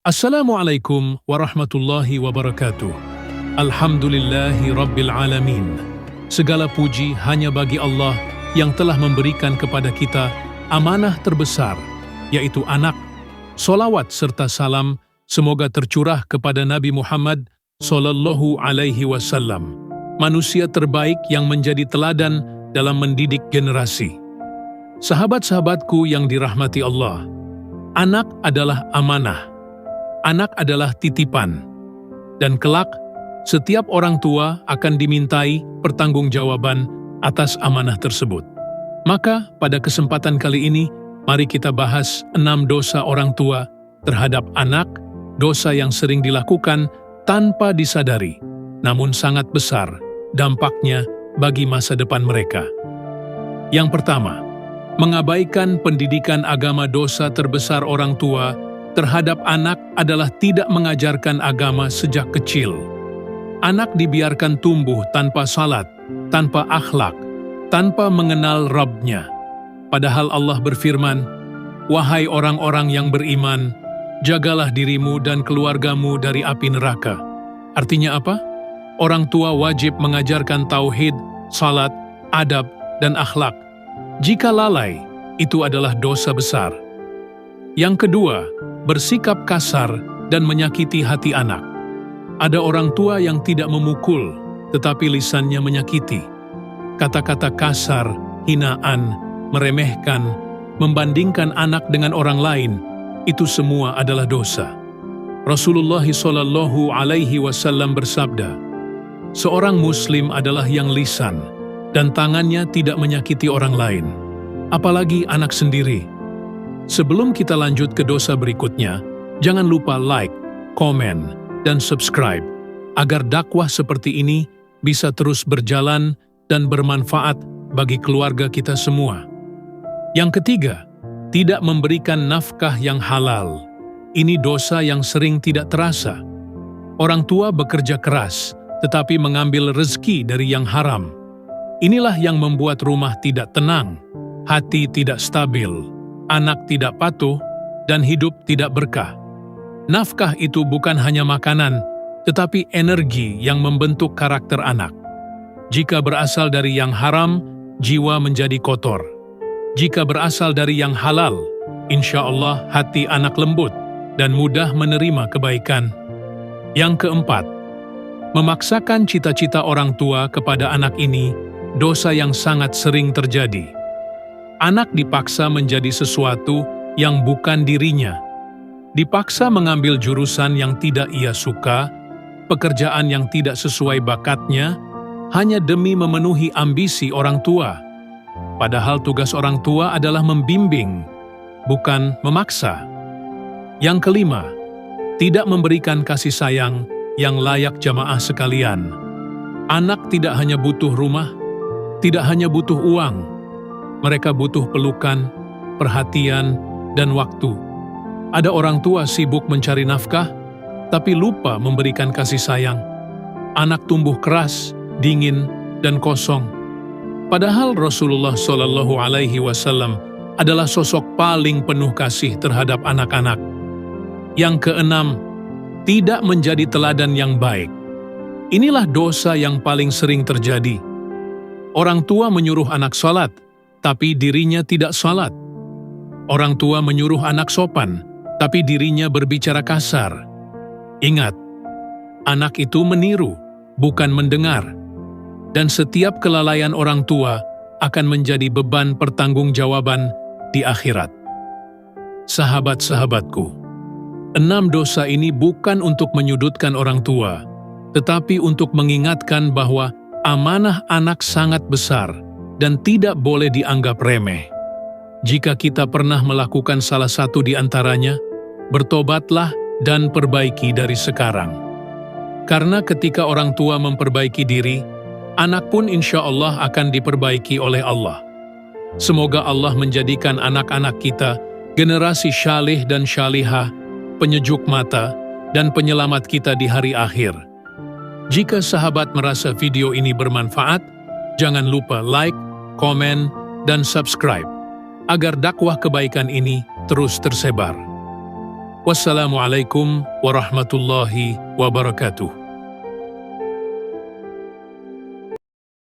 Assalamualaikum warahmatullahi wabarakatuh. Alhamdulillahi rabbil alamin. Segala puji hanya bagi Allah yang telah memberikan kepada kita amanah terbesar, yaitu anak. Solawat serta salam semoga tercurah kepada Nabi Muhammad sallallahu alaihi wasallam, manusia terbaik yang menjadi teladan dalam mendidik generasi. Sahabat-sahabatku yang dirahmati Allah, anak adalah amanah. Anak adalah titipan, dan kelak setiap orang tua akan dimintai pertanggungjawaban atas amanah tersebut. Maka pada kesempatan kali ini, mari kita bahas 6 dosa orang tua terhadap anak, dosa yang sering dilakukan tanpa disadari, namun sangat besar dampaknya bagi masa depan mereka. Yang pertama, mengabaikan pendidikan agama. Dosa terbesar orang tua terhadap anak adalah tidak mengajarkan agama sejak kecil. Anak dibiarkan tumbuh tanpa salat, tanpa akhlak, tanpa mengenal Rabb-Nya. Padahal Allah berfirman, "Wahai orang-orang yang beriman, jagalah dirimu dan keluargamu dari api neraka." Artinya apa? Orang tua wajib mengajarkan tauhid, salat, adab, dan akhlak. Jika lalai, itu adalah dosa besar. Yang kedua, bersikap kasar dan menyakiti hati anak. Ada orang tua yang tidak memukul, tetapi lisannya menyakiti. Kata-kata kasar, hinaan, meremehkan, membandingkan anak dengan orang lain, itu semua adalah dosa. Rasulullah sallallahu alaihi wasallam bersabda, "Seorang muslim adalah yang lisan dan tangannya tidak menyakiti orang lain, apalagi anak sendiri." Sebelum kita lanjut ke dosa berikutnya, jangan lupa like, komen, dan subscribe, agar dakwah seperti ini bisa terus berjalan dan bermanfaat bagi keluarga kita semua. Yang ketiga, tidak memberikan nafkah yang halal. Ini dosa yang sering tidak terasa. Orang tua bekerja keras, tetapi mengambil rezeki dari yang haram. Inilah yang membuat rumah tidak tenang, hati tidak stabil, anak tidak patuh, dan hidup tidak berkah. Nafkah itu bukan hanya makanan, tetapi energi yang membentuk karakter anak. Jika berasal dari yang haram, jiwa menjadi kotor. Jika berasal dari yang halal, insya Allah hati anak lembut dan mudah menerima kebaikan. Yang keempat, memaksakan cita-cita orang tua kepada anak. Ini dosa yang sangat sering terjadi. Anak dipaksa menjadi sesuatu yang bukan dirinya. Dipaksa mengambil jurusan yang tidak ia suka, pekerjaan yang tidak sesuai bakatnya, hanya demi memenuhi ambisi orang tua. Padahal tugas orang tua adalah membimbing, bukan memaksa. Yang kelima, tidak memberikan kasih sayang yang layak jamaah sekalian. Anak tidak hanya butuh rumah, tidak hanya butuh uang, mereka butuh pelukan, perhatian, dan waktu. Ada orang tua sibuk mencari nafkah, tapi lupa memberikan kasih sayang. Anak tumbuh keras, dingin, dan kosong. Padahal Rasulullah sallallahu alaihi wasallam adalah sosok paling penuh kasih terhadap anak-anak. Yang keenam, tidak menjadi teladan yang baik. Inilah dosa yang paling sering terjadi. Orang tua menyuruh anak salat, tapi dirinya tidak salat. Orang tua menyuruh anak sopan, tapi dirinya berbicara kasar. Ingat, anak itu meniru, bukan mendengar. Dan setiap kelalaian orang tua akan menjadi beban pertanggungjawaban di akhirat. Sahabat-sahabatku, 6 dosa ini bukan untuk menyudutkan orang tua, tetapi untuk mengingatkan bahwa amanah anak sangat besar dan tidak boleh dianggap remeh. Jika kita pernah melakukan salah satu di antaranya, bertobatlah dan perbaiki dari sekarang. Karena ketika orang tua memperbaiki diri, anak pun insya Allah akan diperbaiki oleh Allah. Semoga Allah menjadikan anak-anak kita generasi syalih dan syalihah, penyejuk mata, dan penyelamat kita di hari akhir. Jika sahabat merasa video ini bermanfaat, jangan lupa like, komen, dan subscribe, agar dakwah kebaikan ini terus tersebar. Wassalamualaikum warahmatullahi wabarakatuh.